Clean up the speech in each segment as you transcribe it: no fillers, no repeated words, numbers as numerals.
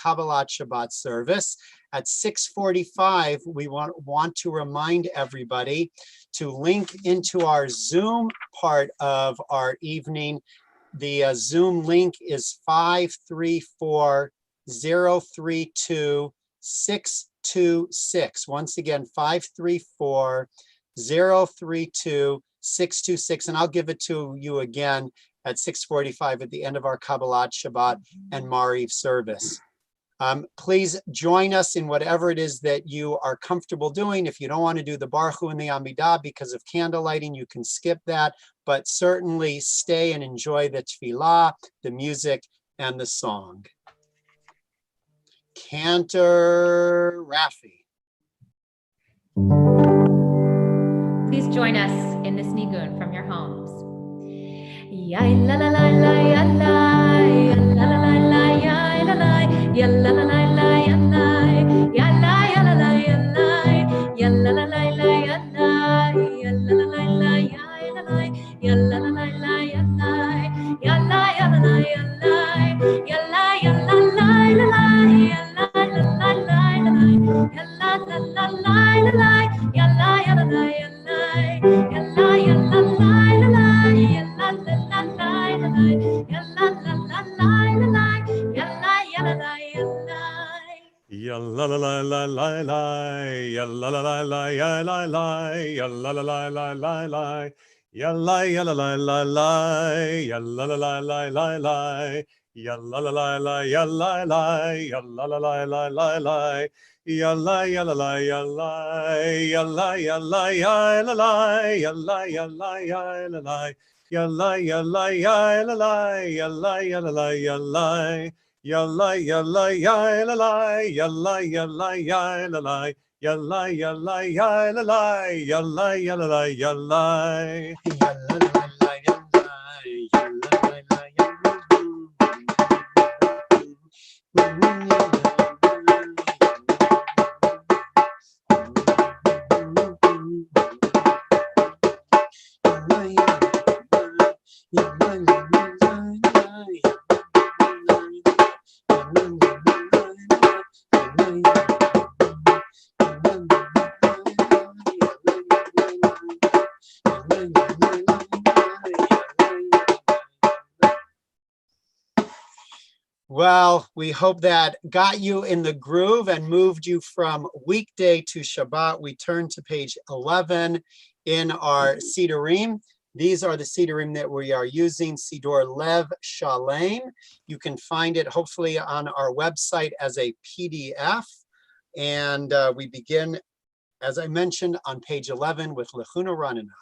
Kabbalat Shabbat service. At 6:45, we want to remind everybody to link into our Zoom part of our evening. The Zoom link is 534-032-626. Once again, 534-032-626. And I'll give it to you again at 6:45 at the end of our Kabbalat Shabbat and Mariv service. Please join us in whatever it is that you are comfortable doing. If you don't want to do the Baruch Hu and the Amidah because of candle lighting, you can skip that, but certainly stay and enjoy the tefillah, the music, and the song. Cantor Rafi. Please join us in this nigun from your homes. Ya la la la la ya la ya la la la la ya la la ya la la la la ya la ya la ya la la ya la ya la la la la ya la ya la la la la ya la ya la la la la ya la ya la ya la la ya la ya la ya la la la la ya la la la la ya la la la la la ya la ya la la ya la ya la ya la la la ya la la la Ya la la la la la la, ya la la la la ya la la, ya la la la la la la, ya la la la la la, ya la la la la la la, ya la la la la ya la la, ya la la la la la la, ya la la la ya la, ya la la ya la la, ya la la ya la la, ya la la ya la la, ya la la ya la. Yalla yalla yalla la yalla yalla yalla la yalla yalla yalla la yalla yalla yalla Well, we hope that got you in the groove and moved you from weekday to Shabbat. We turn to page 11 in our Sidurim. These are the Sidurim that we are using, Sidur Lev Shalem. You can find it hopefully on our website as a PDF. And we begin, as I mentioned, on page 11 with Lechuna Ranana.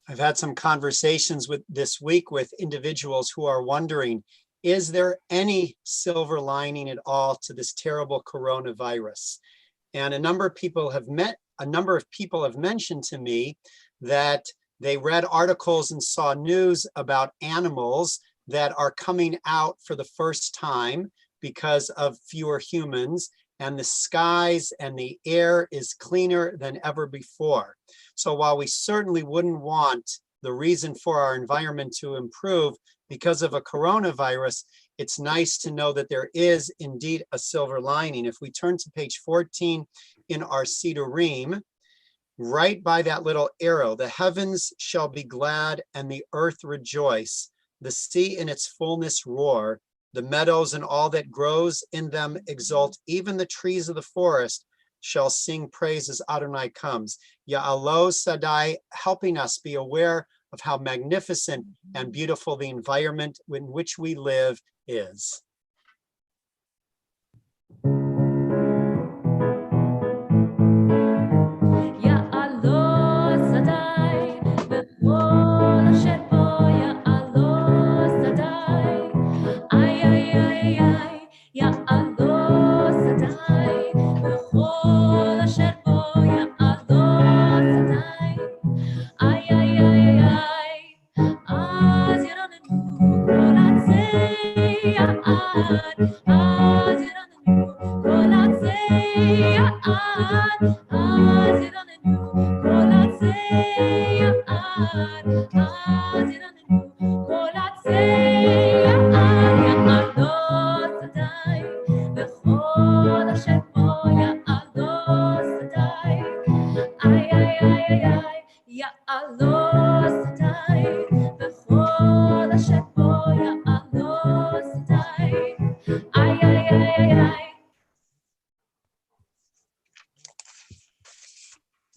I've had some conversations this week with individuals who are wondering, is there any silver lining at all to this terrible coronavirus? And a number of people have mentioned to me that They read articles and saw news about animals that are coming out for the first time because of fewer humans, and the skies and the air is cleaner than ever before. So while we certainly wouldn't want the reason for our environment to improve because of a coronavirus, it's nice to know that there is indeed a silver lining. If we turn to page 14 in our Sidurim, right by that little arrow, the heavens shall be glad and the earth rejoice, the sea in its fullness roar, the meadows and all that grows in them exult, even the trees of the forest shall sing praise as Adonai comes. Ya'alo Sadai, helping us be aware of how magnificent and beautiful the environment in which we live is.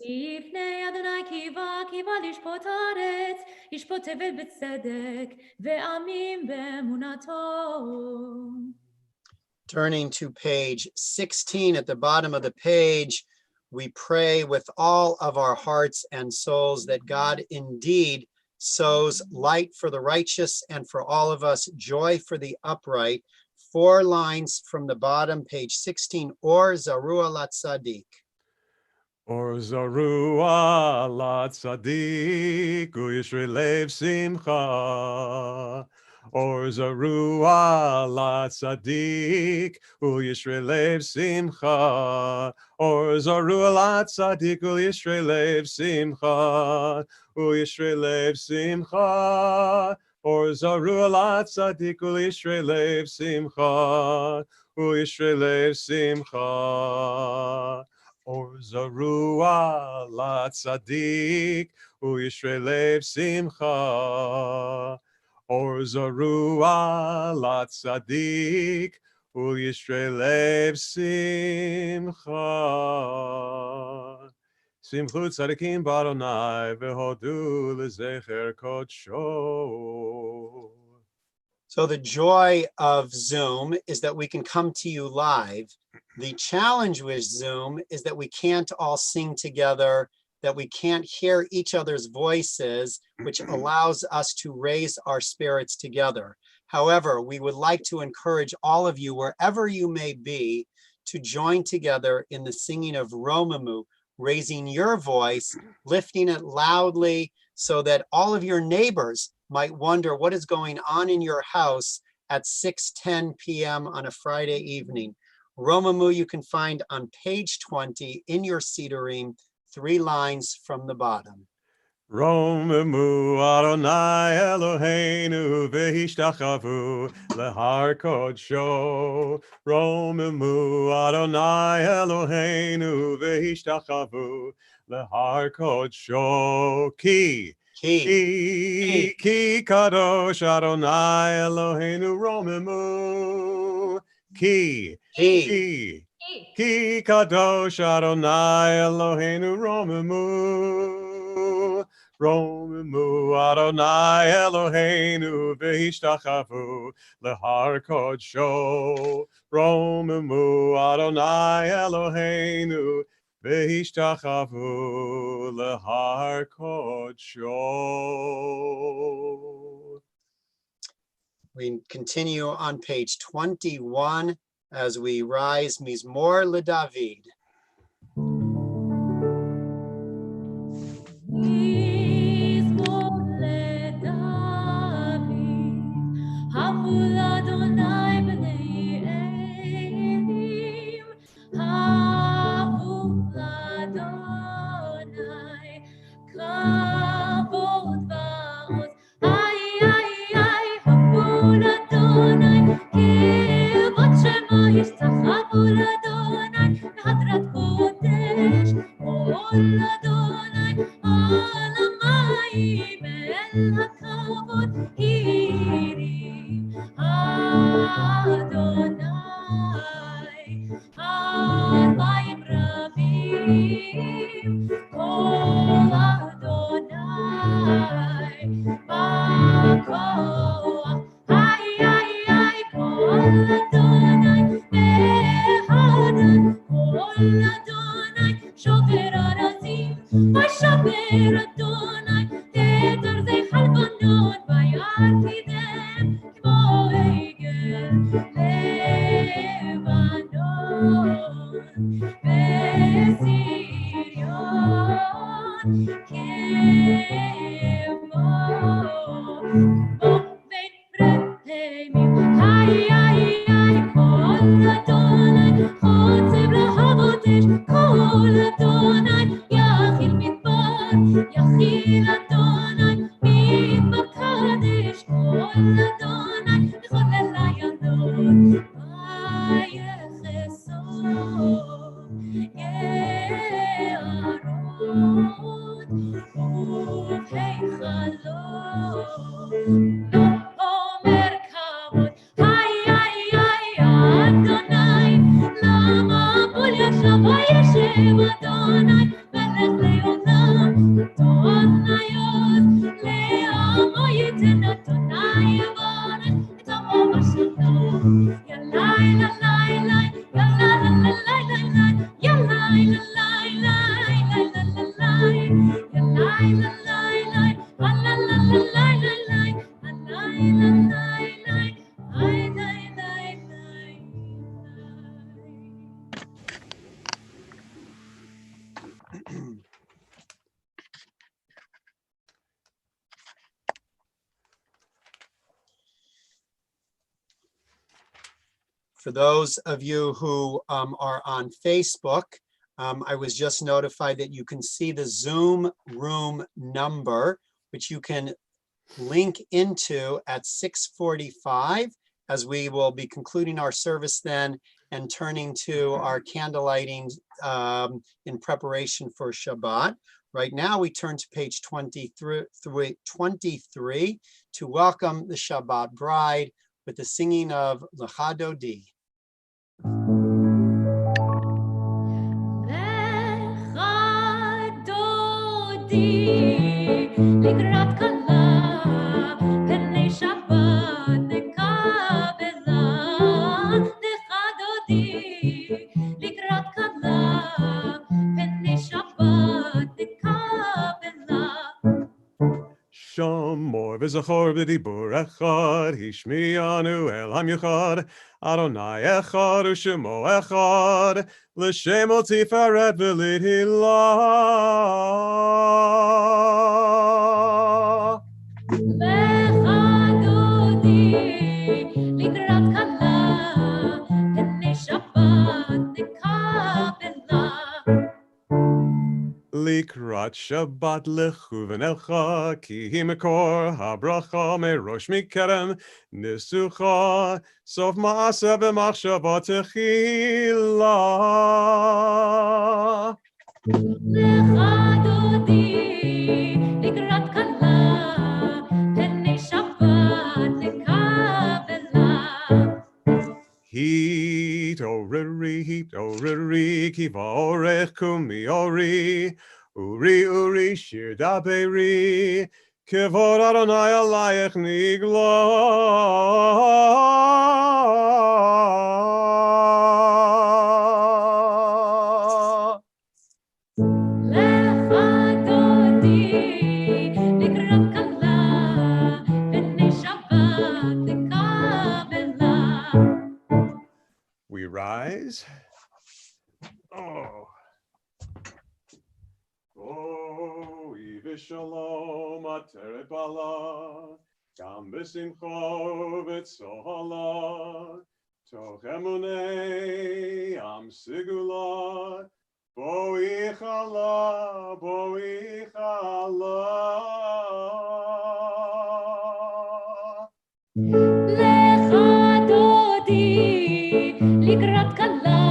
לפני אדוני קיווה לשפוט הארץ, ישפוט תבל בצדק ועמים באמונתו. Turning to page 16 at the bottom of the page, we pray with all of our hearts and souls that God indeed sows light for the righteous and for all of us, joy for the upright. 4 lines from the bottom, page 16, Or Zarua Latzadik. Or Zarua Latzadik, Uyishri Lev Simcha. Or Zarua Latzadik, Uyishri Lev Simcha. Or Zarua Latzadik, Uyishri Lev Simcha. Uyishri Lev Simcha. Or Zarua Latzadik, Uyishri Lev Simcha. Uyishri Lev Simcha. Or Zarua Latzadik, Uyishre Lev Simcha. Or Zarua Latzadik, Uyishre Lev Simcha. Simchu tzadikim baronai vehodu lezecher kodsho. So the joy of Zoom is that we can come to you live. The challenge with Zoom is that we can't all sing together, that we can't hear each other's voices, which allows us to raise our spirits together. However, we would like to encourage all of you, wherever you may be, to join together in the singing of Romamu, raising your voice, lifting it loudly, so that all of your neighbors might wonder what is going on in your house at 6:10 p.m. on a Friday evening. Romamu you can find on page 20 in your Sidurim, 3 lines from the bottom. Romamu Adonai Eloheinu v'hishtachavu lehar kodsho. Romamu Adonai Eloheinu v'hishtachavu lehar kodsho. Ki kadosh Adonai Eloheinu romamu. Ki kadosh Adonai Eloheinu romamu. Romamu Adonai Eloheinu v'hishtachavu lehar kodsho. Romamu Adonai Eloheinu v'hishtachavu lehar kodsho. We continue on page 21 as we rise Mizmor LeDavid. Mizmor For those of you who are on Facebook, I was just notified that you can see the Zoom room number, which you can link into at 6:45, as we will be concluding our service then and turning to our candlelighting in preparation for Shabbat. Right now, we turn to page 23 to welcome the Shabbat bride with the singing of Lecha Dodi. לקראת כלה, פני שבת נקבלה. לך דודי, לקראת כלה, פני שבת נקבלה. Shomor v'zachor v'dibur echad, hishmianu el hamichad, Adonai echad u'shemo echad, l'shemo tiferet v'lithilah. לך דודי, לקראת כלה, פני שבת נקבלה. Likrat Shabbat lechu v'nelcha, ki hi mekor habracha merosh mikerem nisucha, sof ma'aseh v'machshava techila. לך דודי, לקראת כלה, פני שבת נקבלה. Hit oriri, ki va'orech kumi ori, uri, shir daberi, kevod Adonai alayech nigla. לך דודי, לקראת כלה, פני שבת נקבלה. We rise. Oh, Shalom, ateret bala, gam b'simcha v'tzohala, toch emunei am sigula, boichala, boichala. לך דודי, לקראת כלה,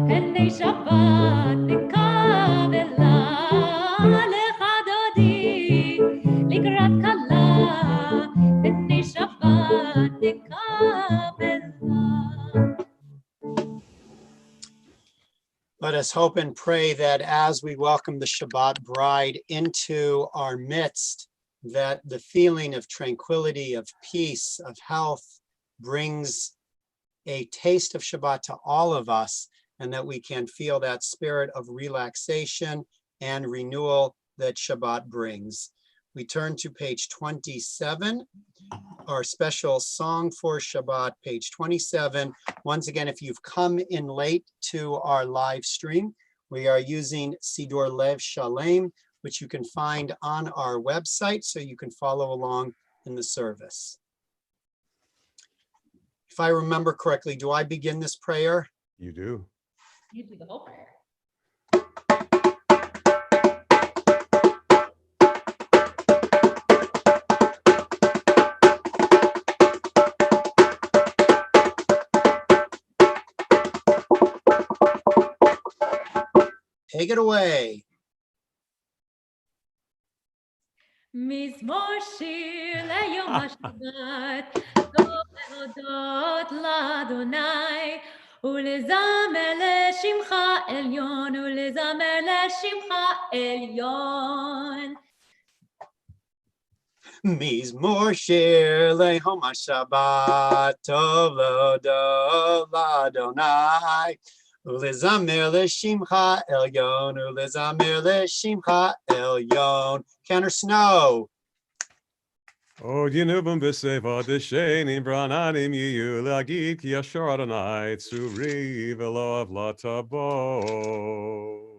פני שבת נקבלה. לך דודי, לקראת כלה, us hope and pray that as we welcome the Shabbat bride into our midst, that the feeling of tranquility, of peace, of health brings a taste of Shabbat to all of us, and that we can feel that spirit of relaxation and renewal that Shabbat brings. We turn to page 27, our special song for Shabbat, page 27. Once again, if you've come in late to our live stream, we are using Siddur Lev Shalem, which you can find on our website, so you can follow along in the service. If I remember correctly, do I begin this prayer? You do. You do the whole prayer. Take it away. מזמור שיר ליום השבת, טוב להודות לאדוני, ולזמר לשמך עליון, ולזמר לשמך עליון. מזמור שיר ליום השבת, טוב להודות לאדוני, ולזמר לשמך עליון, ולזמר לשמך עליון. Cantor Snow. Oh, Yenubim b'seva d'shenim brananim yiyu lagid ki yashar Adonai tzuri v'lo avlatabo.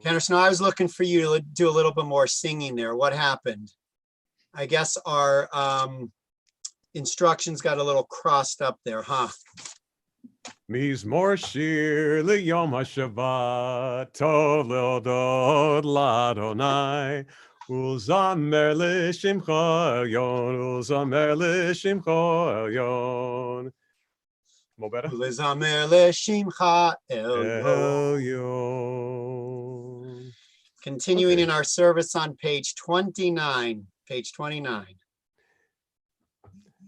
Cantor Snow, I was looking for you to do a little bit more singing there. What happened? I guess our instructions got a little crossed up there, huh? Mizmor shir liyom hashavat tov leodod ladonai ulzamer lishimcha elyon ulzamer lishimcha elyon. More better? Ulzamer leshimcha elyon. Elyon. Continuing Okay. in our service on page 29. Page 29.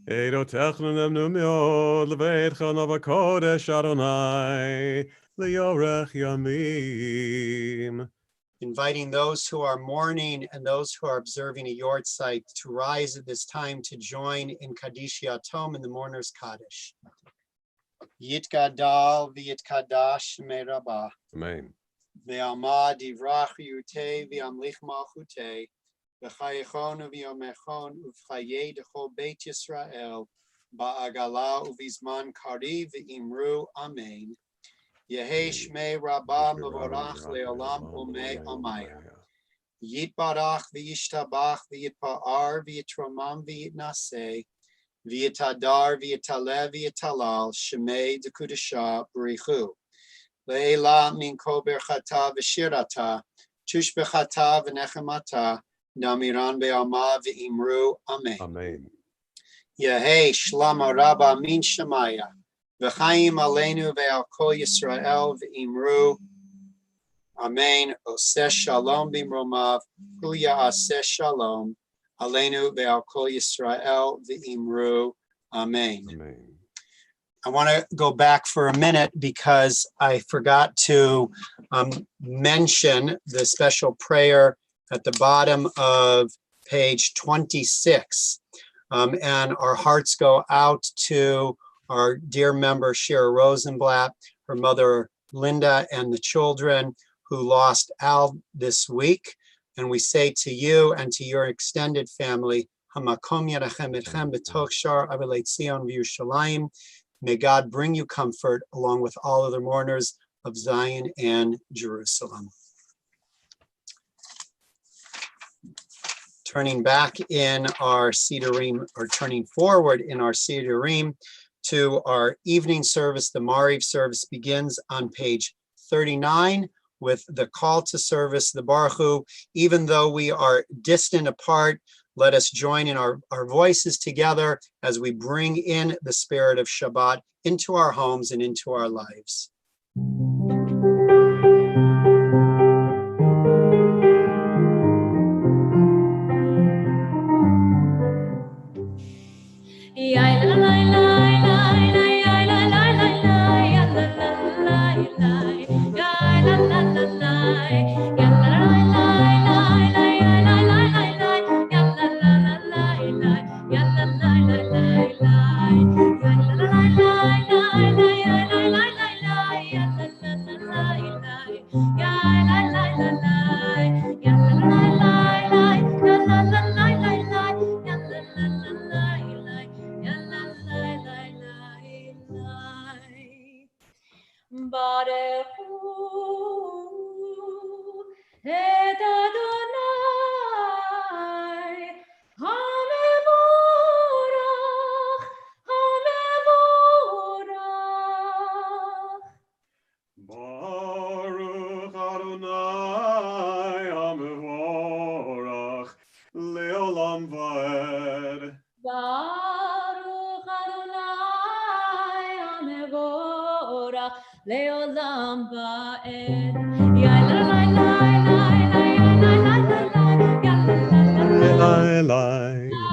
Edo technonem numiod leveitcha nova kodesh Adonai liorech yamim. Inviting those who are mourning and those who are observing a yard site to rise at this time to join in Kaddish Yatom in the mourner's Kaddish. Yitgadal v'yitkadash merabah. Amen. Ve'alma divrach yute v'amlich malchute. V'chayechon v'yomechon uv'chayei d'chol Beit Yisrael. Ba'agala uv'izman kariv v'imru. Amen. Yehei shmei rabba mevorach le'olam umei amaya. Yitbarach v'yishtabach v'yitpa'ar v'yitromam v'yitnaseh. V'yitadar v'yitaleh v'yitalal shemei d'kudesha b'richu. Le'ela min kol berchata v'shirata. Tush bechata v'nechemata. Namiran be'alma v'imru. Amen. Amen. Yehei shlama rabba min shemaya. V'chaim aleinu ve'al kol Yisrael v'imru. Amen. Oseh shalom b'imromav. Hu ya'aseh shalom. Aleinu ve'al kol Yisrael v'imru. Amen. Amen. I want to go back for a minute because I forgot to mention the special prayer at the bottom of page 26. And our hearts go out to our dear member, Shira Rosenblatt, her mother, Linda, and the children who lost Al this week. And we say to you and to your extended family, Hamakom Yerachem Etchem B'toch Shar Avelei Tzion V'Yerushalayim. May God bring you comfort along with all other mourners of Zion and Jerusalem. Turning back in our Sidurim, or turning forward in our Sidurim to our evening service, the Mariv service begins on page 39 with the call to service, the Baruch Hu. Even though we are distant apart, let us join in our voices together as we bring in the spirit of Shabbat into our homes and into our lives. La la la la barechu et Adonai hamevorach, hamevorach. Baruch Adonai HaMevorach Leolam Vaed. Baruch Adonai hamevorach leolam vaed. Ya la la la la la ya la la la la ya la la la la la la la la ya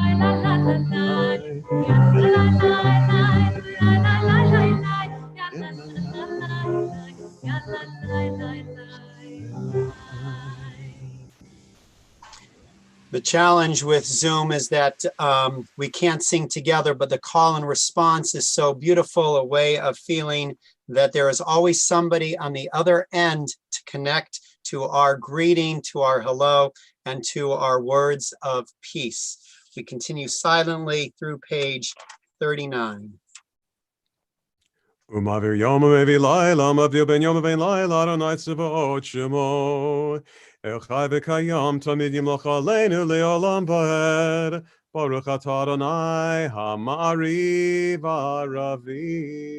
la la la la la la la la ya la la la la ya la la la la. The challenge with Zoom is that we can't sing together, but the call and response is so beautiful, a way of feeling that there is always somebody on the other end to connect to our greeting, to our hello, and to our words of peace. We continue silently through page 39. Umavir yom umevi laila, mavdil ben yom ben laila, Adonai tzvaot shemo. El chai v'kayam tamid yimloch aleinu leolam vaed. Baruch atah Adonai ha'ma'ariv ha'ravim.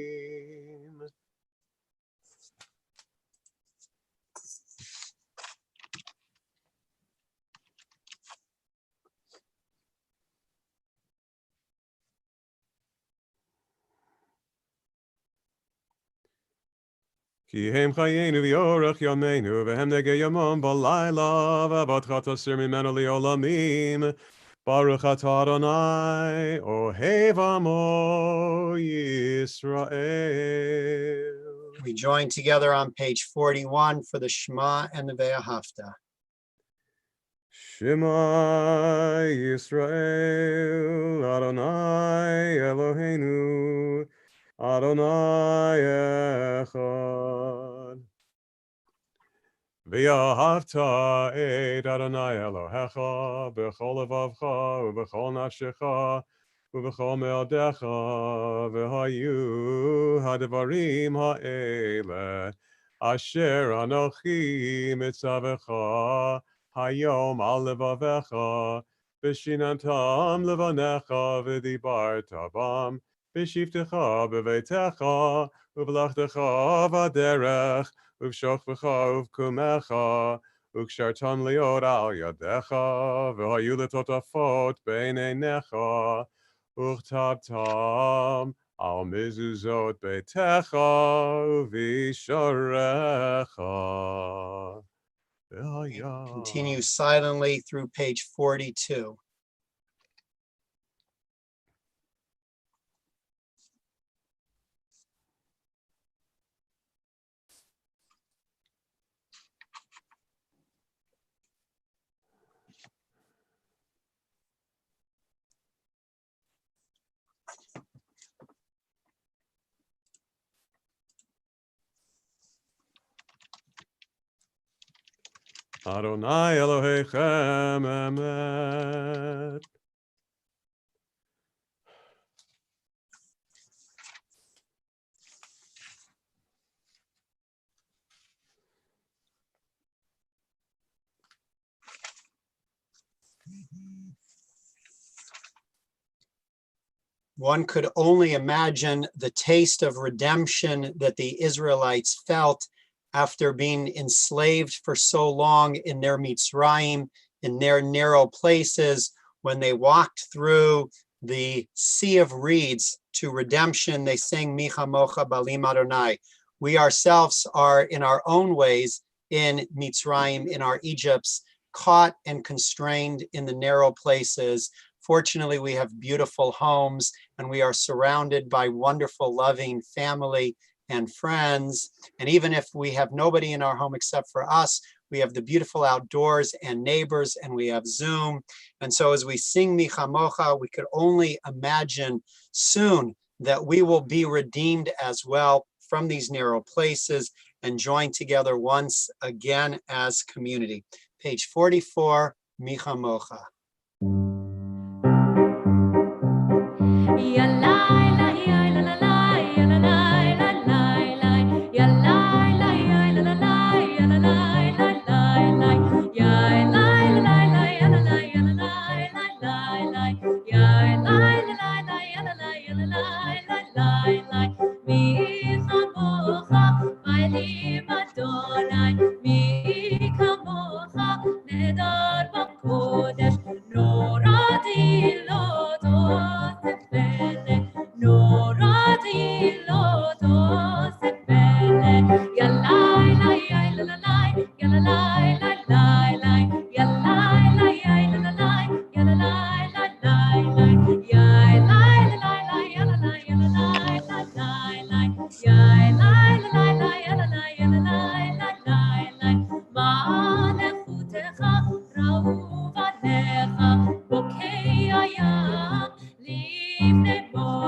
Ki hem chayenu v'yorach yameinu, v'hem negei yamam b'layla, v'avatcha tasir mimenu leolamim. Baruch atah Adonai, ohev amo Yisrael. We join together on page 41 for the Shema and the Ve'ahavta. Shema Yisrael, Adonai Eloheinu, Adonai Echad. V'ahavta et Adonai Elohecha, b'chol levavcha, u'b'chol nafshecha, u'b'chol me'odecha, v'hayu ha'devarim ha'ele, asher anochi mitzavecha, hayom al levavecha, v'shinantam levanecha, v'dibarta bam, v'shivtecha b'veitecha, u'v'lachtecha v'aderech, uv'shokvecha uv'kumecha, u'kshartan liot al yadecha, v'hayu letotafot b'eineinecha, u'chtabtam al mezuzot beitecha, u'visharecha. Continue silently through page 42. Adonai Elohechem emet. One could only imagine the taste of redemption that the Israelites felt after being enslaved for so long in their Mitzrayim, in their narrow places. When they walked through the sea of reeds to redemption, they sang Mi Chamocha Balim Adonai. We ourselves are in our own ways in Mitzrayim, in our Egypts, caught and constrained in the narrow places. Fortunately, we have beautiful homes and we are surrounded by wonderful, loving family and friends. And even if we have nobody in our home except for us, we have the beautiful outdoors and neighbors, and we have Zoom. And so as we sing Mi Chamocha, we could only imagine soon that we will be redeemed as well from these narrow places and join together once again as community. Page 44, Mi Chamocha. Ya la la ya la la la ya la la la la ya la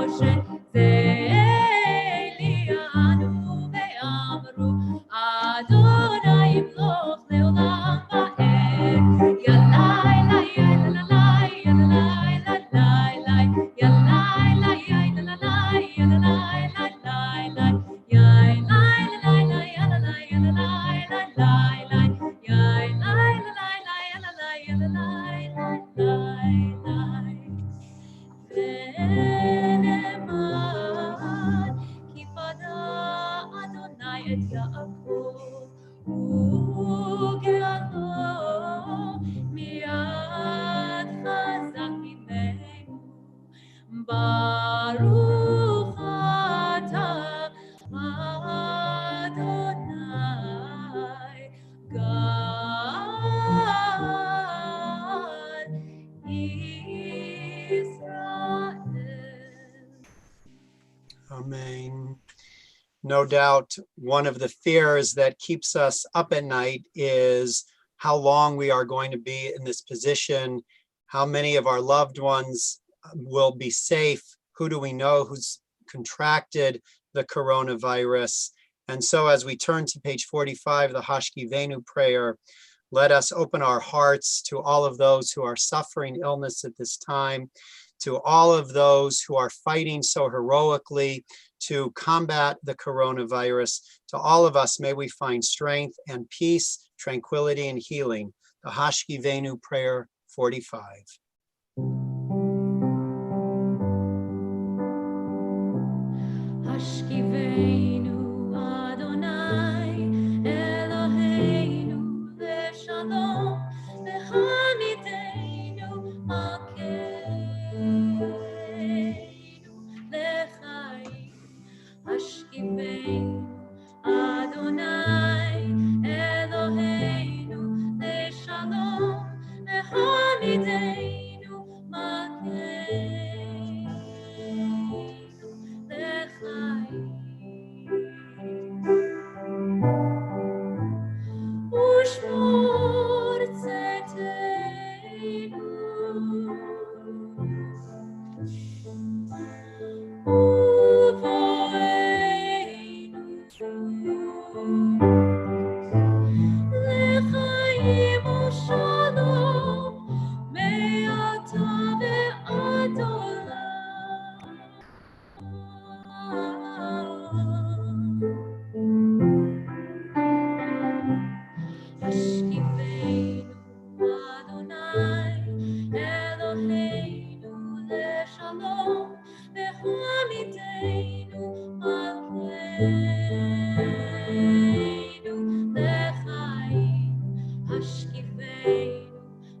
Moshe זה אליהו ואמרו אדוני ימלוך לעולם ועד יללי ונאמר כי פדה אדוני את יעקב וגאלו מיד חזק ממנו ברוך אתה אדוני גאל Israel. Amen. No doubt, one of the fears that keeps us up at night is how long we are going to be in this position, how many of our loved ones will be safe, who do we know who's contracted the coronavirus. And so as we turn to page 45, the Hashkivenu prayer, let us open our hearts to all of those who are suffering illness at this time, to all of those who are fighting so heroically to combat the coronavirus. To all of us, may we find strength and peace, tranquility and healing. The Hashkivenu prayer 45. Hashkivenu Adonai Eloheinu leShalom leHamidenu Malkeinu leChaim Hashkivenu Adonai Eloheinu leShalom leHamidenu Malkeinu leChaim Ushmor tzedkeinu Lechaim u'shalom me'ata ve'ad olam. Hashkivenu Adonai Eloheinu leShalom leHamidenu Malkeinu leChaim Hashkivenu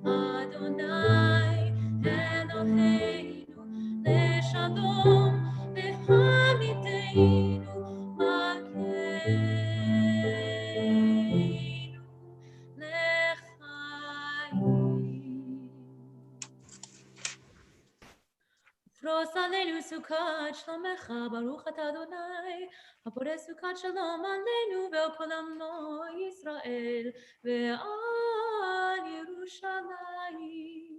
Adonai Eloheinu leShalom leHamidenu Malkeinu Frost aleinu sukkot shlomecha baruch ata Adonai hapore sukkot shalom aleinu ve'al kol amo Yisrael ve'al Yerushalayim.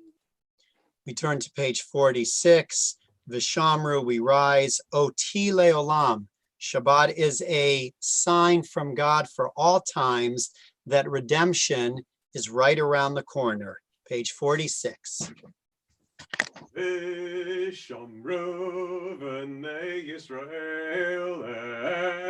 We turn to page 46. Vishamru, we rise. Oti leolam. Shabbat is a sign from God for all times that redemption is right around the corner. Page 46. Vishamru v'nei Yisrael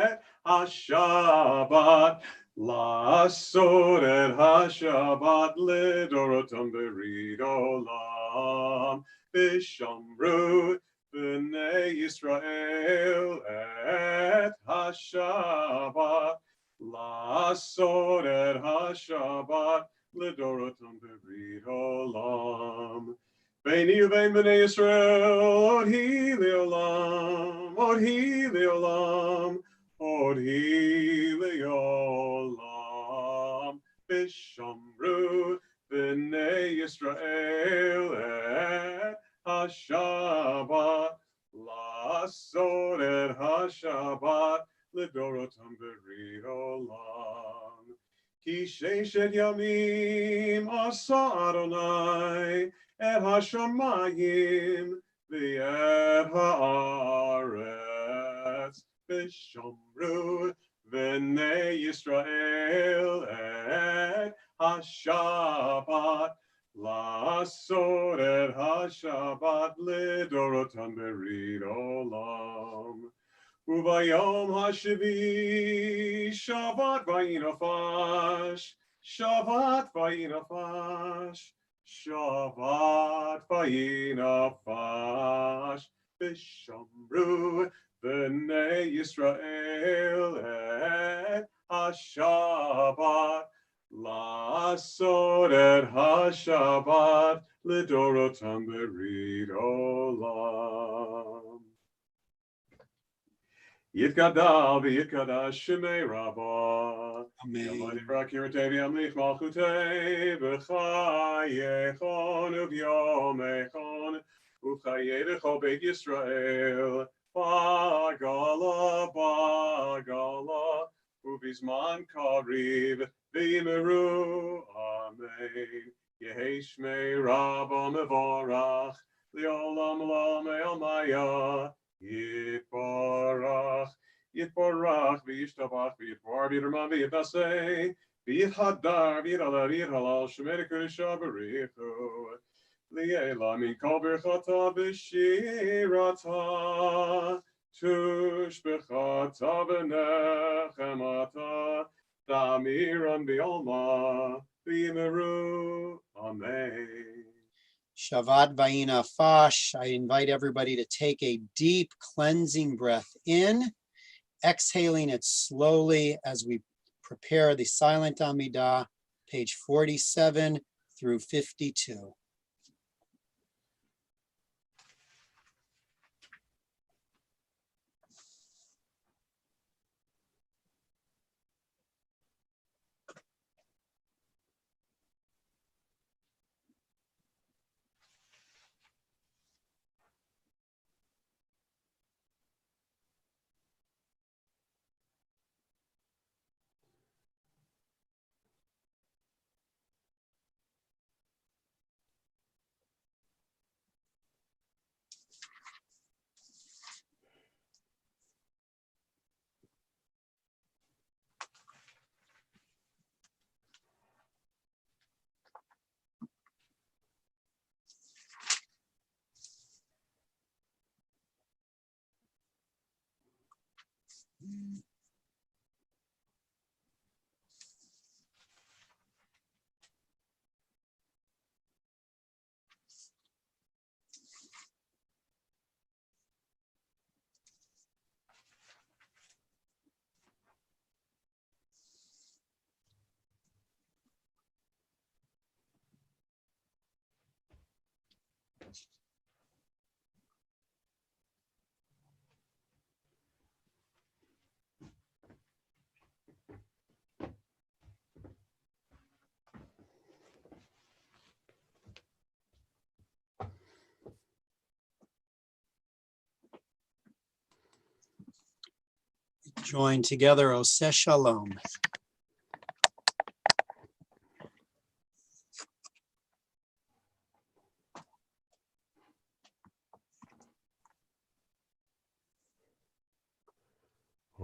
et HaShabbat La'asod et HaShabbat lidorotam berid olam Vishamru v'nei Yisrael et HaShabbat La'asod et HaShabbat lidorotam berid olam Beini uvein b'nei Yisrael, od hi leolam, od hi leolam, od hi leolam. Vishamru b'nei Yisrael et HaShabbat, la'asod et HaShabbat, lidorotam berid olam. Ki sheshet yamim asa Adonai, et hashamayim v'et ha'aretz v'shamru v'nei Yisrael et ha-Shabbat la'asot et ha-Shabbat lidorotam berid olam. Ubayom hashivi Shabbat vayinafash, Shabbat vayinafash, Shabbat vayinafash, v'shamru v'nei Yisrael et ha-Shabbat la'asot et ha-Shabbat lidorotam berid olam. Yitkadal v'yitkadash shemei Rabbah. Amen. Yamadi amlich malchutei v'chayechon uv'yomechon uv'chayedecho beit Yisrael ba'gala uv'izman kariv v'imeru amen. Yehi shmei Rabbah mevorach li'olam olam e'omaya Yitbarach, v'yishtabach, v'yitbar, v'yirman, v'yitnaseh, v'yithadar, v'yithalar, v'yithalal, shemei kudesha b'richu, li'ela min kol birchata v'shirata, tushbechata v'nechemata, damiran v'yolma, v'yimeru, amen. Shabbat Vayina Fash. I invite everybody to take a deep cleansing breath in, exhaling it slowly as we prepare the silent Amidah, page 47 through 52. Join together, Oseh Shalom.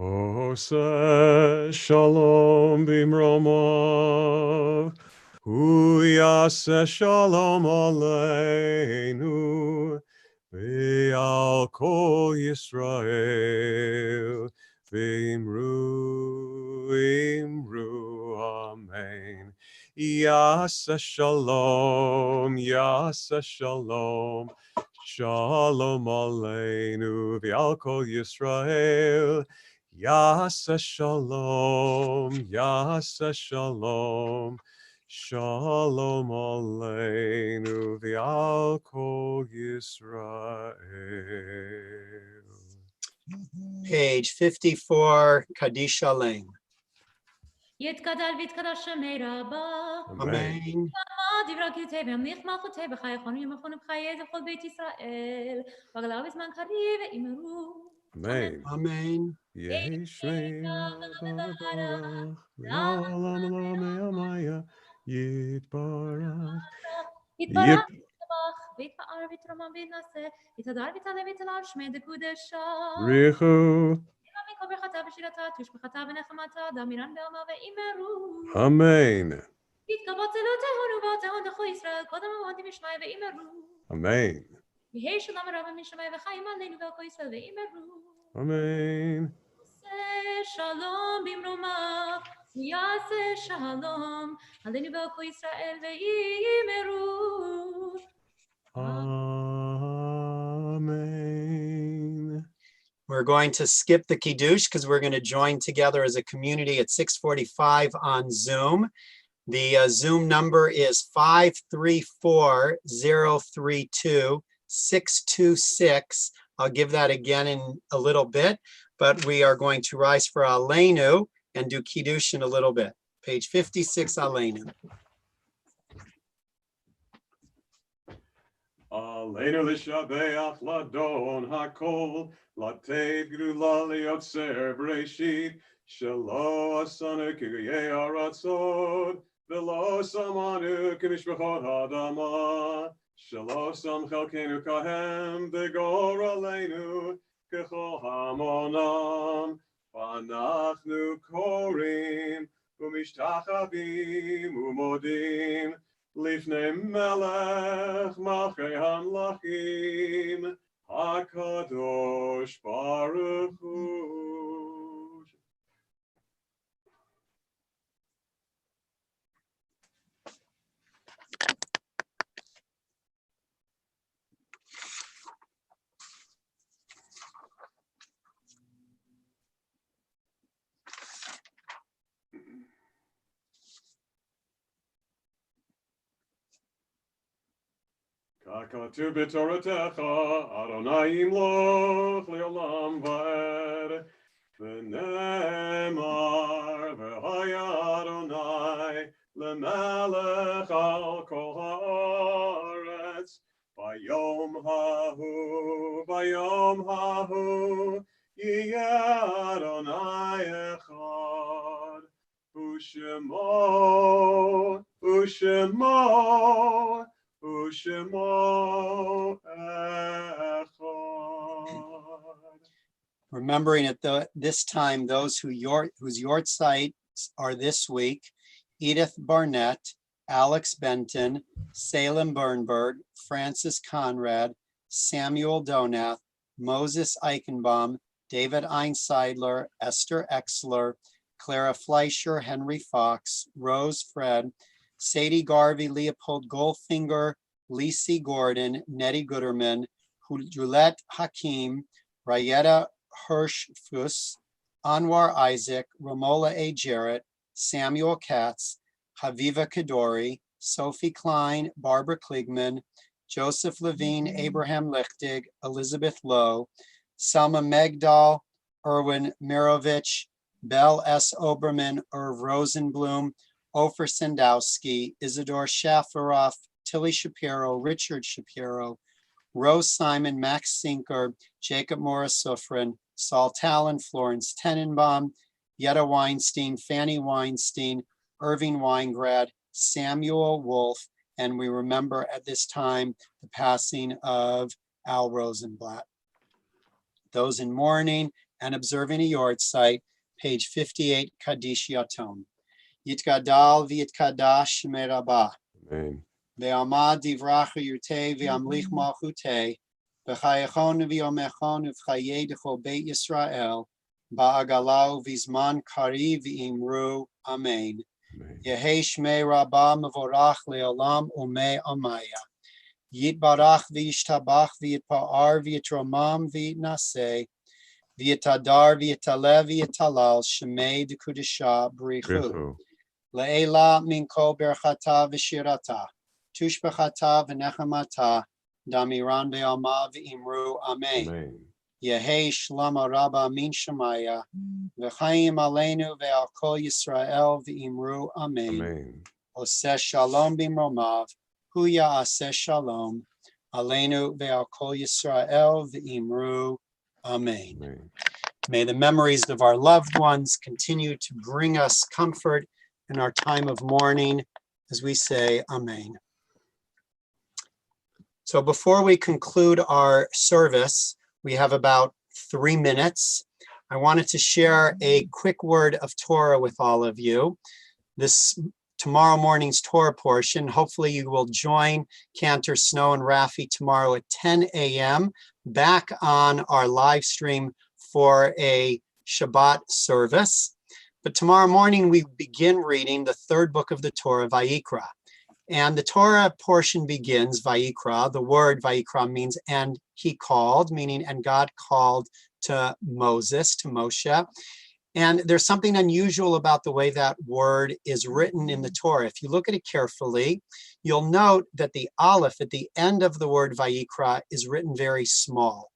Oseh shalom bimromav, hu yaseh shalom aleinu, ve'al kol Yisrael, ve'imru, imru, amen. Yaseh shalom, shalom aleinu, ve'al kol Yisrael, Yaseh shalom, shalom aleinu v'al kol Yisrael. Page 54, Kaddish Shalem. יתגדל ויתקדש שמי רבה. Amen. דברי כתב ימליך מלכותי בחיי חונים ומכונים בחיי זכות בית ישראל. בגלל בזמן קריב ואמרו. Amen. Amen. Yehi shmei Rabba v'barach, le'olam olam e'amaya, yitbarach. יתברך ויתברך ויתפאר ויתרומם ויתנשא יתהדר ויתעלה ויתהלל שמי דקודשה. Richu. כל ברכתה ושירתה, תושבחתה ונחמתה, דמירן בעלמה ואימרו. Amen. יתקבו צלותינו ואותינו דחו ישראל, קודם המועדים משמעי ואימרו. Amen. יהי שלום רב משמעי וחיים עלינו ועל כל ישראל ואימרו. Amen. יעשה שלום במרומיו, יעשה שלום עלינו ועל כל ישראל ואימרו. Amen. We're going to skip the Kiddush because we're going to join together as a community at 6:45 on Zoom. The Zoom number is 534-032-626. I'll give that again in a little bit, but we are going to rise for Aleinu and do Kiddush in a little bit. Page 56, Aleinu. Aleinu l'shabeach ladon hakol, latei gdula liyotzer b'reishit, shelo asanu k'guyei haratzot, v'lo samanu k'mishpachot ha'adama, shelo sam chelkenu kahem, v'gor aleinu k'chol hamonam, v'anachnu korim, u'mishtachavim u'modim, Lifnei melech malchei hamlachim, HaKadosh Baruch Hu. Kakatu b'toratecha, Adonai yimloch le'olam va'ed. V'nemar v'haya Adonai le'melech al kol ha'aretz. Vayom hahu, yiyeh Adonai echad. U'shemo, U'shemo echad. Remembering at this time, those whose yortzites are this week: Edith Barnett, Alex Benton, Salem Bernberg, Francis Conrad, Samuel Donath, Moses Eichenbaum, David Einseidler, Esther Exler, Clara Fleischer, Henry Fox, Rose Fred, Sadie Garvey, Leopold Goldfinger, Lisi Gordon, Nettie Gooderman, Juliette Hakim, Rayetta Hirschfuss, Anwar Isaac, Romola A. Jarrett, Samuel Katz, Haviva Kadori, Sophie Klein, Barbara Kligman, Joseph Levine, Abraham Lichtig, Elizabeth Lowe, Selma Megdal, Erwin Mirovich, Belle S. Oberman, Irv Rosenblum, Ofer Sandowski, Isidore Shafaroff, Tilly Shapiro, Richard Shapiro, Rose Simon, Max Sinker, Jacob Morris Sufrin, Saul Talon, Florence Tenenbaum, Yetta Weinstein, Fanny Weinstein, Irving Weingrad, Samuel Wolf, and we remember at this time the passing of Al Rosenblatt. Those in mourning and observing a yortzeit, page 58, Kaddish Yatom. Yitgadal v'yitkadash merabah. Amen. Ve'amad divracha yurtei ve'amlich malchutei. V'chayachon v'yomechon v'chayei d'chol Beit Yisrael. Ba'agalau v'zman kari v'imru. Amen. Yehei shmei rabah mevorach le'olam umei amaya. Yitbarach v'yishtabach v'yitpa'ar v'yitromam v'yitnaseh. V'yitadar v'yitalev v'yitalal shemei d'kudisha b'richu. Le'ela min kol berchata v'shirata. Tushbechata v'nechamata. Damiran be'alma v'imru. Amen. Yehei shlama rabba min shemaya. V'chaim aleinu ve'al kol Yisrael v'imru. Amen. Oseh shalom b'mromav. Hu ya'aseh shalom. Aleinu ve'al kol Yisrael v'imru. Amen. May the memories of our loved ones continue to bring us comfort in our time of mourning as we say Amen. So before we conclude our service, we have about 3 minutes. I wanted to share a quick word of Torah with all of you. This tomorrow morning's Torah portion, hopefully you will join Cantor, Snow, and Rafi tomorrow at 10 a.m. back on our live stream for a Shabbat service. But tomorrow morning we begin reading the third book of the Torah, Vayikra. And the Torah portion begins, Vayikra. The word Vayikra means, and he called, meaning, and God called to Moses, to Moshe. And there's something unusual about the way that word is written in the Torah. If you look at it carefully, you'll note that the aleph at the end of the word Vayikra is written very small.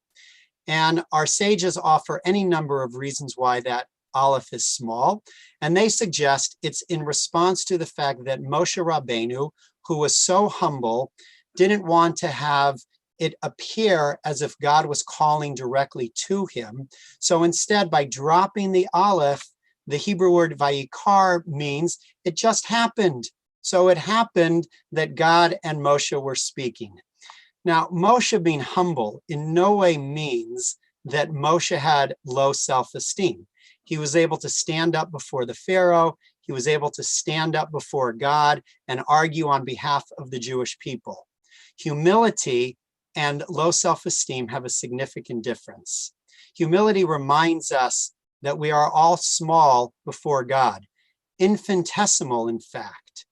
And our sages offer any number of reasons why that aleph is small. And they suggest it's in response to the fact that Moshe Rabbeinu, who was so humble, didn't want to have it appear as if God was calling directly to him. So instead, by dropping the aleph, the Hebrew word vayikar means it just happened. So it happened that God and Moshe were speaking. Now, Moshe being humble in no way means that Moshe had low self-esteem. He was able to stand up before the Pharaoh. He was able to stand up before God and argue on behalf of the Jewish people. Humility and low self-esteem have a significant difference. Humility reminds us that we are all small before God, infinitesimal, in fact.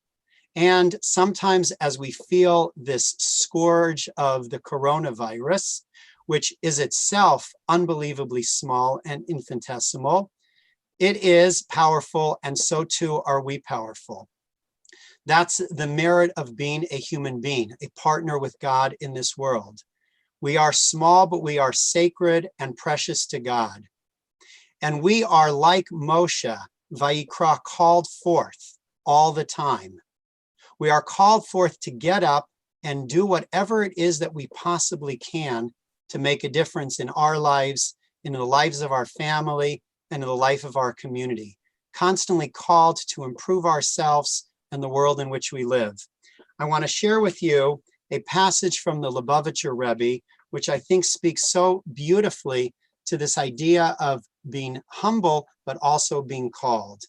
And sometimes as we feel this scourge of the coronavirus, which is itself unbelievably small and infinitesimal, it is powerful, and so too are we powerful. That's the merit of being a human being, a partner with God in this world. We are small, but we are sacred and precious to God. And we are like Moshe, Vayikra, called forth all the time. We are called forth to get up and do whatever it is that we possibly can to make a difference in our lives, in the lives of our family, and in the life of our community. Constantly called to improve ourselves and the world in which we live. I want to share with you a passage from the Lubavitcher Rebbe, which I think speaks so beautifully to this idea of being humble, but also being called.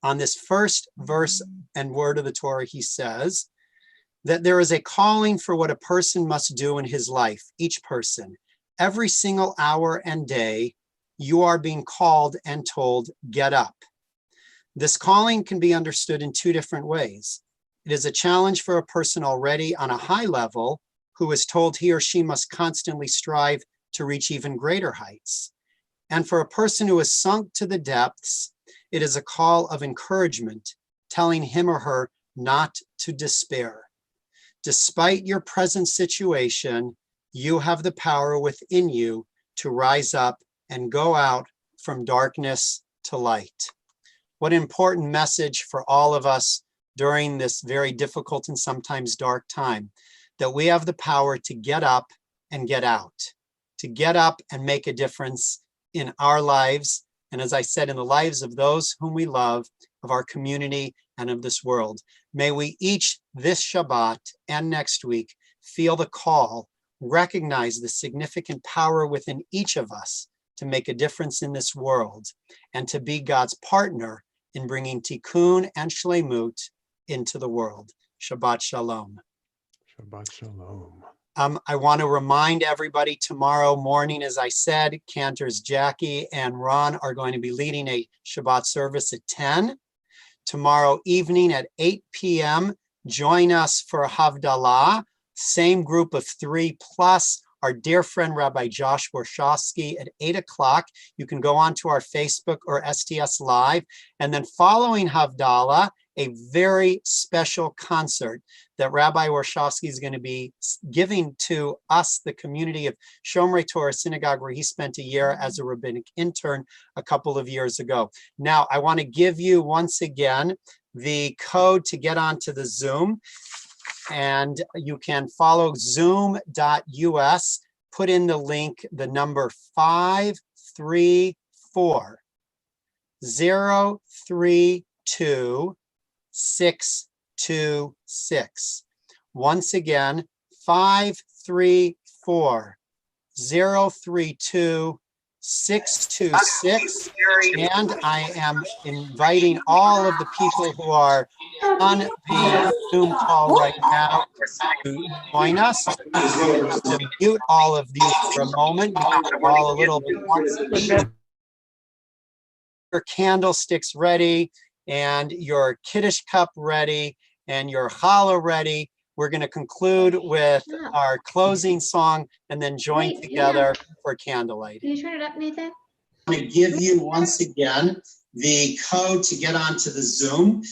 On this first verse and word of the Torah, he says that there is a calling for what a person must do in his life, each person. Every single hour and day, you are being called and told, get up. This calling can be understood in two different ways. It is a challenge for a person already on a high level who is told he or she must constantly strive to reach even greater heights. And for a person who is sunk to the depths, it is a call of encouragement, telling him or her not to despair. Despite your present situation, you have the power within you to rise up and go out from darkness to light. What an important message for all of us during this very difficult and sometimes dark time, that we have the power to get up and get out, to get up and make a difference in our lives, and as I said, in the lives of those whom we love, of our community, and of this world. May we each this Shabbat and next week feel the call, recognize the significant power within each of us to make a difference in this world, and to be God's partner in bringing tikkun and shleimut into the world. Shabbat shalom. Shabbat shalom. I want to remind everybody tomorrow morning, as I said, Cantors Jackie and Ron are going to be leading a Shabbat service at 10. Tomorrow evening at 8 p.m., join us for Havdalah, same group of 3 plus our dear friend Rabbi Josh Warshawski at 8 o'clock. You can go on to our Facebook or STS Live. And then following Havdalah, a very special concert that Rabbi Warshawski is going to be giving to us, the community of Shomrei Torah Synagogue, where he spent a year as a rabbinic intern a couple of years ago. Now, I want to give you once again the code to get onto the Zoom. And you can follow zoom.us, put in the link, the number 534-032-626. Once again, 534-032-626. 626. And I am inviting all of the people who are on the Zoom call right now to join us. I'm going to have to mute all of you for a moment. You are all a little bit your candlesticks ready and your Kiddush cup ready and your challah ready. We're going to conclude with our closing song and then join together for candlelight. Can you turn it up, Nathan? I'm going to give you once again the code to get onto the Zoom,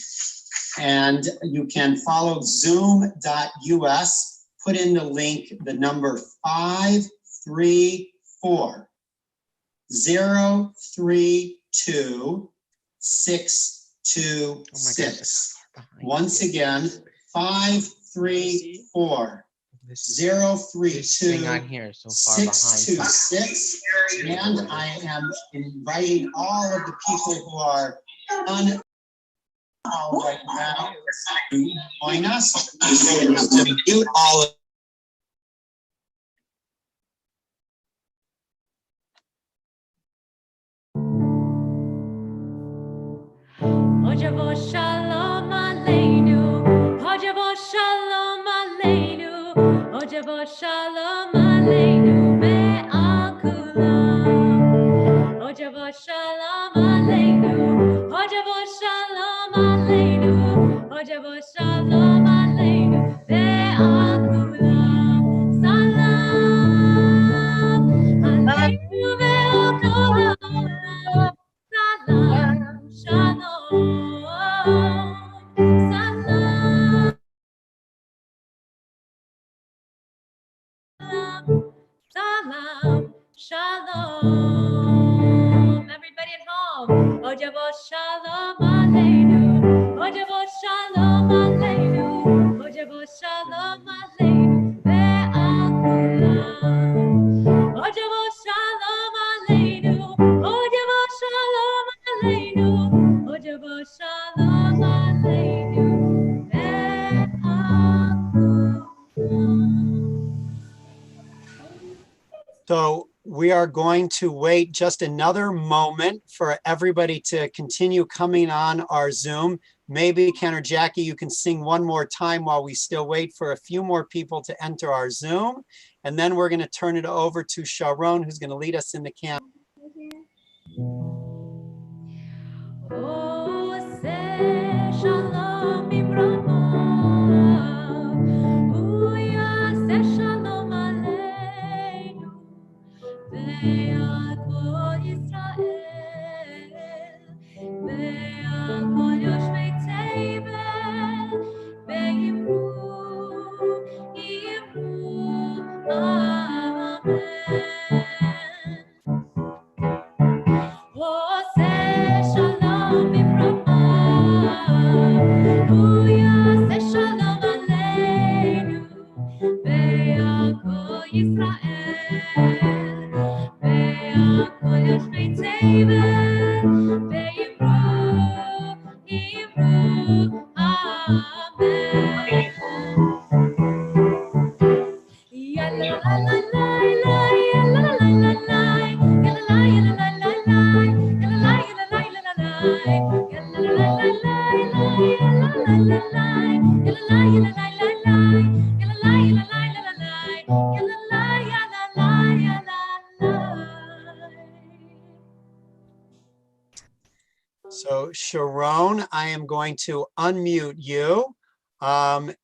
and you can follow zoom.us, put in the link, the number 534-032-626. Once again, 534-032-626. And I am inviting all of the people who are on right now to join us. I'm going to have to mute all of Hojavo shalom aleinu, Hojavo shalom aleinu, Hojavo shalom aleinu ve'al kulam. Hojavo shalom aleinu, Hojavo shalom aleinu, Hojavo shalom aleinu ve'al kulam. Salam aleinu ve'al kulam. Salam. Shalom, salam, salam, shalom. Everybody at home, Ojavo shalom aleinu, Ojavo shalom aleinu, Ojavo shalom aleinu, ve'al kulam. Ojavo shalom aleinu, Ojavo shalom aleinu, Ojavo shalom aleinu, ve'al kulam. So we are going to wait just another moment for everybody to continue coming on our Zoom. Maybe Ken or Jackie, you can sing one more time while we still wait for a few more people to enter our Zoom. And then we're going to turn it over to Sharon, who's going to lead us in the camp. Shalom Ibrahim, Shalom Aleinu, Ve'al Kol Yisrael, Ve'al Kol Yoshvei Tevel, Ve'imru, Amen. Shalom Ibrahim, Shalom Aleinu, Ve'al Kol Yisrael, Ve'al Kol Yoshvei Tevel, Ve'imru, Amen. Yalla la la la la, yalla la la la, yalla la yalla la la la, yalla la yalla la la la, yalla la la la la, yalla la la la la, yalla la yalla la la la, yalla la yalla la la la, yalla la yalla la yalla la. So Sharon, I am going to unmute you.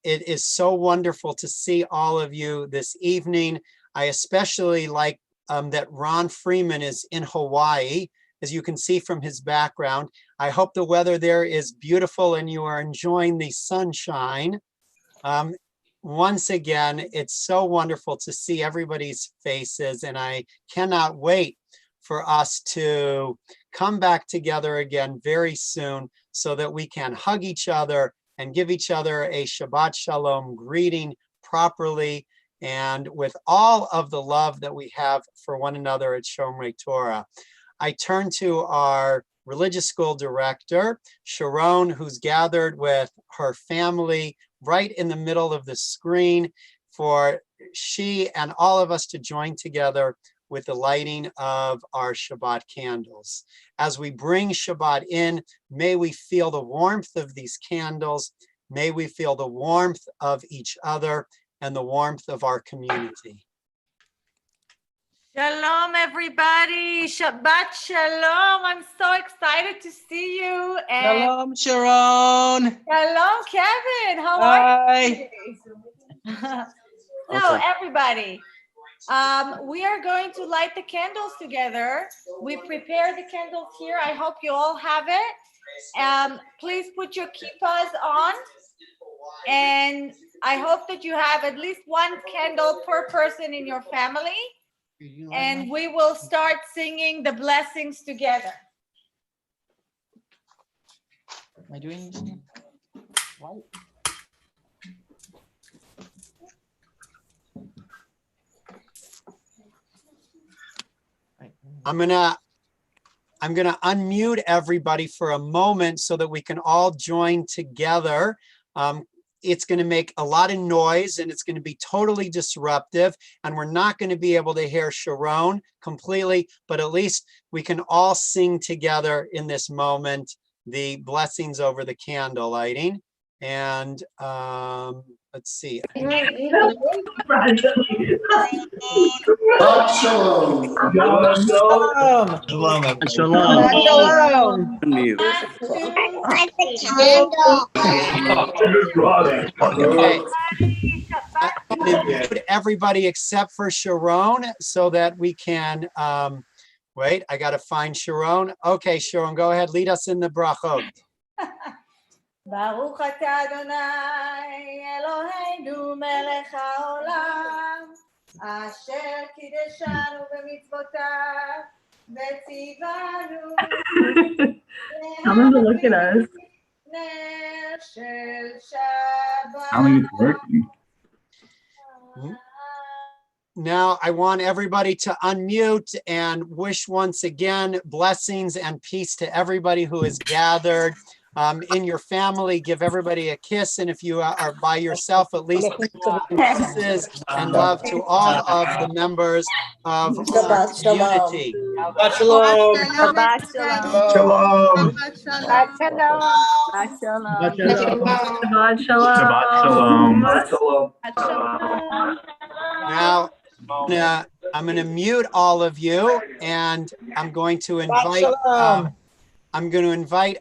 It is so wonderful to see all of you this evening. I especially like that Ron Freeman is in Hawaii, as you can see from his background. I hope the weather there is beautiful and you are enjoying the sunshine. Once again, it's so wonderful to see everybody's faces, and I cannot wait for us to come back together again very soon so that we can hug each other and give each other a Shabbat Shalom greeting properly and with all of the love that we have for one another at Shomrei Torah. I turn to our religious school director, Sharon, who's gathered with her family right in the middle of the screen for she and all of us to join together with the lighting of our Shabbat candles. As we bring Shabbat in, may we feel the warmth of these candles. May we feel the warmth of each other and the warmth of our community. Shalom, everybody. Shabbat shalom. I'm so excited to see you. And Shalom, Sharon. shalom, Kevin. How are you? Hi. So, everybody, we are going to light the candles together. We prepared the candles here. I hope you all have it. Please put your kippas on. And I hope that you have at least one candle per person in your family. And we will start singing the blessings together. Am I doing white? I'm gonna unmute everybody for a moment so that we can all join together. It's going to make a lot of noise and it's going to be totally disruptive, and we're not going to be able to hear Sharon completely, but at least we can all sing together in this moment the blessings over the candle lighting. And let's see. Shalom. Shalom. Shalom. Shalom. Shalom. Okay. I'm going to mute everybody except for Sharon so that we can, wait, I got to find Sharon. Okay, Sharon, go ahead. Lead us in the brachot. Baruch atah Adonai Eloheinu melech haolam asher kideshanu b'mitzvotav v'tzivanu Someone to look at us. ner shel Shabbat. I don't think it's working. Now, I want everybody to unmute and wish once again blessings and peace to everybody who is gathered. In your family, give everybody a kiss, and if you are by yourself, at least kisses and love to all of the members of our community. Shabbat shalom. Shabbat shalom. Shalom. Shabbat shalom. Shabbat shalom. Shabbat shalom. Now, I'm going to mute all of you, and I'm going to invite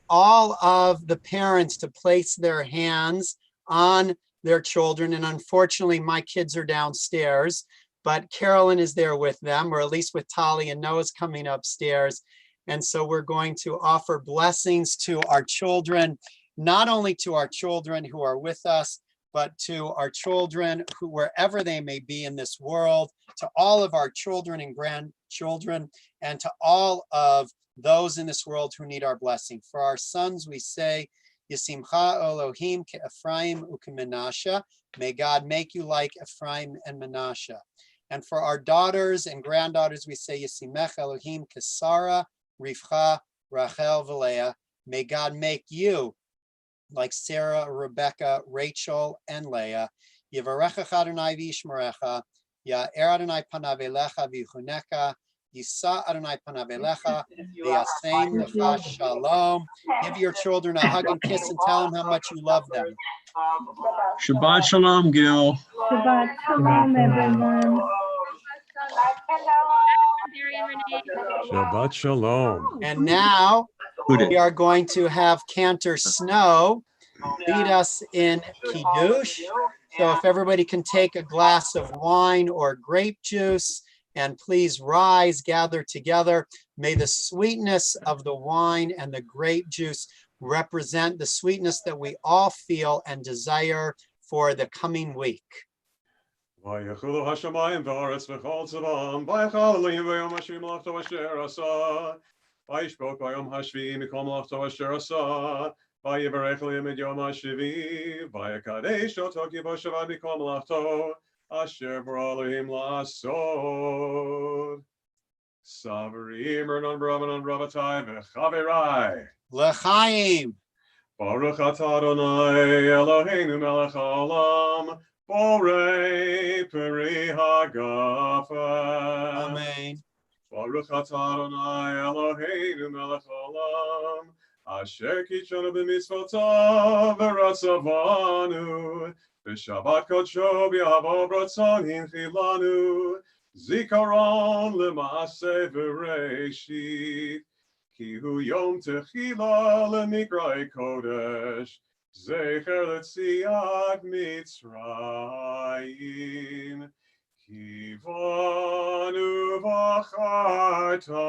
all of the parents to place their hands on their children. And unfortunately, my kids are downstairs, but Carolyn is there with them, or at least with Tali, and Noah's coming upstairs. And so we're going to offer blessings to our children, not only to our children who are with us, but to our children who, wherever they may be in this world, to all of our children and grandchildren, and to all of those in this world who need our blessing. For our sons, we say, Yisimcha Elohim ke'Ephraim u'ke'Menashe. May God make you like Ephraim and Menashe. And for our daughters and granddaughters, we say, Yisimech Elohim ke'Sara, Rivcha, Rachel, v'Leah. May God make you like Sarah, Rebecca, Rachel, and Leah. Yivarecha Adonai v'yishmerecha. Ya'er Adonai panav elecha v'yichunecha. Yisa Adonai panav elecha v'yasem lecha shalom. Give your children a hug and kiss and tell them how much you love them. Shabbat shalom, Gil. Shabbat shalom, everyone. Shabbat shalom. And now we are going to have Cantor Snow lead us in Kiddush. So if everybody can take a glass of wine or grape juice, and please rise, gather together. May the sweetness of the wine and the grape juice represent the sweetness that we all feel and desire for the coming week. ויחולו השמיים והארץ וכל צבאם, ויחל אלוהים ביום השביעי מלאכתו אשר עשה, וישבוק ביום השביעי מכל מלאכתו אשר עשה, ויברך אלוהים את יום השביעי, ויקדש אותו כי בו שבת מכל מלאכתו, אשר ברא אלוהים לעשות. סברים רנון ברבנון רבותיי וחבריי. L'chaim. Baruch atah Adonai Eloheinu melech haolam, Borei peri hagafen. Amen. Baruch atah Adonai Eloheinu melech haolam, asher kitshanu b'mitzvotav v'ratzavanu, b'shabbat kodsho b'yahavo b'ratzon hinchilanu, zikaron l'maaseh v'reishit, ki hu yom techila l'mikra'e kodesh, zecher l'tziat Mitzrayim. Kivanu v'acharta,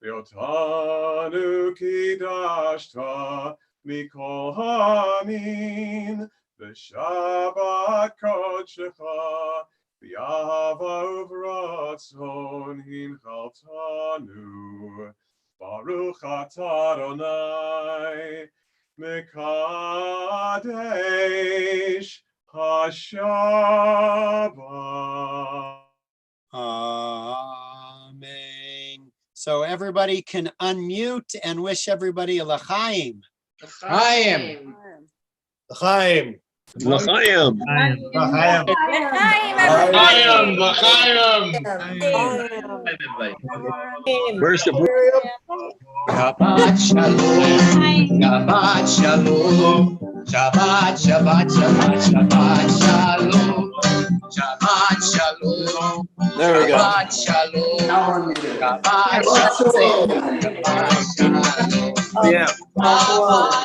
v'otanu kidashta, mikol ha'amim, v'shabbat kodshecha, v'yahava uvratzon hinchaltanu. Baruch atah Adonai, mekadesh HaShabbat. Amen. So everybody can unmute and wish everybody a l'chaim. Chaim. L'chaim. L'chaim. L'chaim. Where's the Shabbat shalom. Shabbat shalom. Shabbat, Shabbat, Shabbat, Shabbat shalom. Shabbat shalom. There we go. Shabbat shalom. Shabbat shalom. Shabbat shalom. Yeah. Shabbat shalom.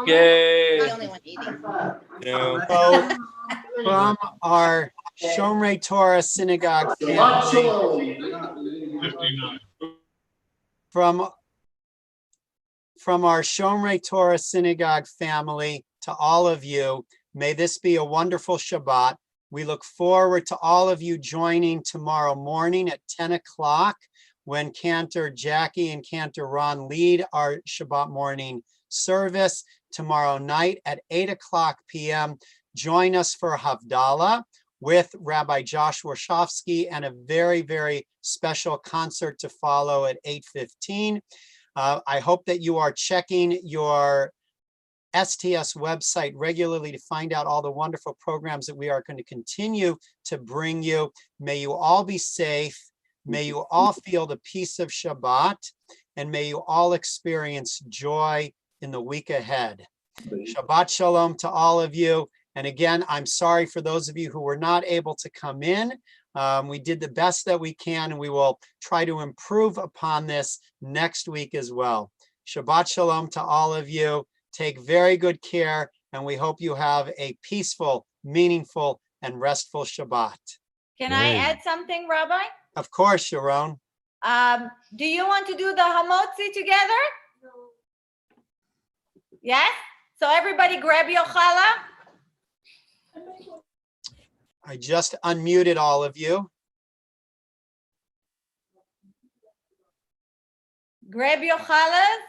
Yay. So, from our Shomrei Torah synagogue family, from our Shomrei Torah synagogue family to all of you, may this be a wonderful Shabbat. We look forward to all of you joining tomorrow morning at 10 o'clock when Cantor Jackie and Cantor Ron lead our Shabbat morning service. Tomorrow night at 8 o'clock p.m. Join us for Havdalah with Rabbi Josh Warshofsky and a very, very special concert to follow at 8:15. I hope that you are checking your STS website regularly to find out all the wonderful programs that we are going to continue to bring you. May you all be safe. May you all feel the peace of Shabbat, and may you all experience joy in the week ahead. Shabbat shalom to all of you. And again, I'm sorry for those of you who were not able to come in. We did the best that we can, and we will try to improve upon this next week as well. Shabbat shalom to all of you. Take very good care, and we hope you have a peaceful, meaningful, and restful Shabbat. Can I add something, Rabbi? Of course, Sharon. Do you want to do the hamotzi together? Yes? So everybody grab your challah. I just unmuted all of you. Grab your challahs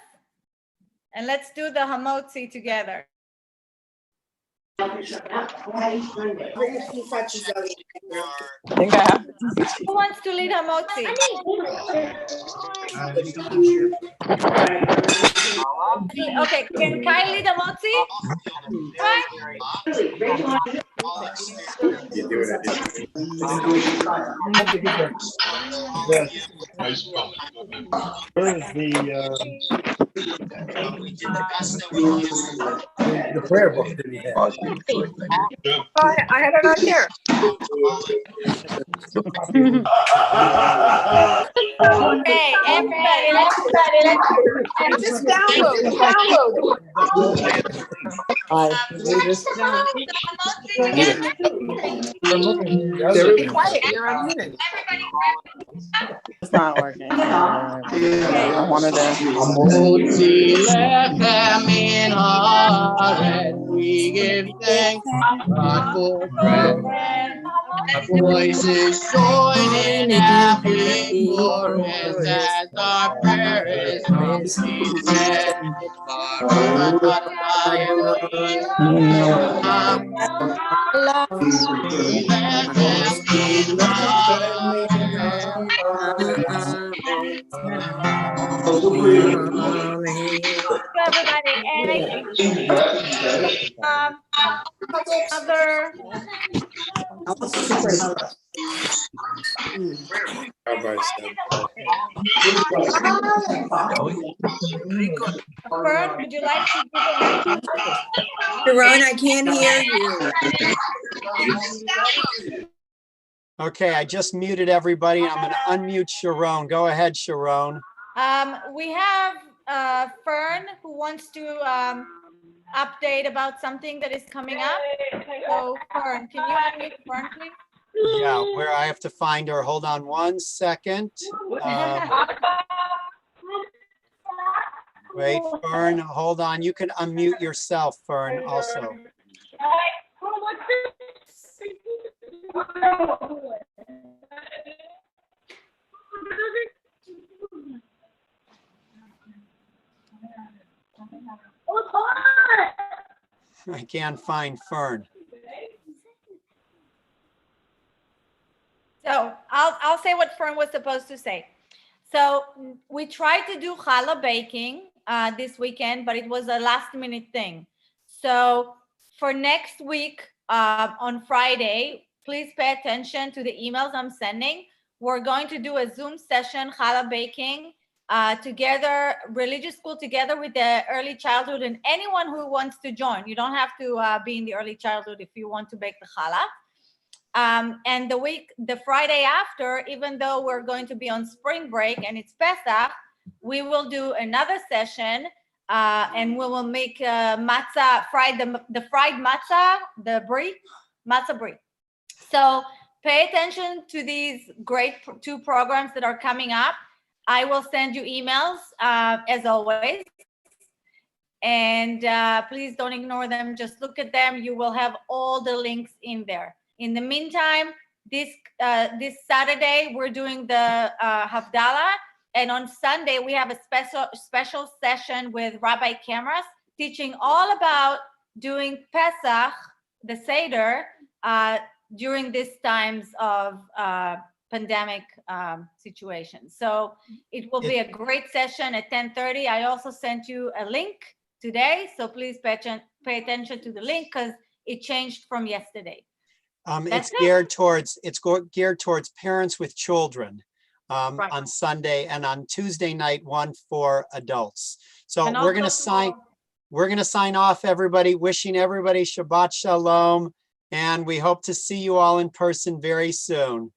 and let's do the hamotzi together. I think I have. Who wants to lead hamotzi? Okay, can Kai lead hamotzi? The prayer book that we had. I had it on here. Okay, everybody, let's Just download. Very quiet. You're unmuted. It's not working. I wanted to. We give thanks God for bread. Voices join in every chorus as our prayer is humbly said. Baruch atah Elohim, let them be everybody. And I think other Fern, would you like to do the announcement? Sharon, I can't hear you. Okay, I just muted everybody. I'm going to unmute Sharon. Go ahead, Sharon. We have Fern who wants to update about something that is coming up. So Fern, can you unmute Fern, please? Yeah, where I have to find her. Hold on one second. Wait, Fern, hold on. You can unmute yourself, Fern, also. I can't find Fern. So I'll say what Fern was supposed to say. So we tried to do challah baking this weekend, but it was a last minute thing. So for next week on Friday, please pay attention to the emails I'm sending. We're going to do a Zoom session, challah baking, together, religious school together with the early childhood and anyone who wants to join. You don't have to be in the early childhood if you want to bake the challah. And the Friday after, even though we're going to be on spring break and it's Pesach, we will do another session and we will make matzah, the fried matzah, the brie, matzah brie. So pay attention to these great two programs that are coming up. I will send you emails as always. And please don't ignore them. Just look at them. You will have all the links in there. In the meantime, this Saturday, we're doing the Havdalah. And on Sunday, we have a special session with Rabbi Cameras teaching all about doing Pesach, the Seder, during these times of pandemic situation. So it will be a great session at 10:30. I also sent you a link today. So please pay attention to the link because it changed from yesterday. It's geared towards parents with children right. On Sunday, and on Tuesday night, one for adults. So we're going to sign off, everybody, wishing everybody Shabbat Shalom, and we hope to see you all in person very soon.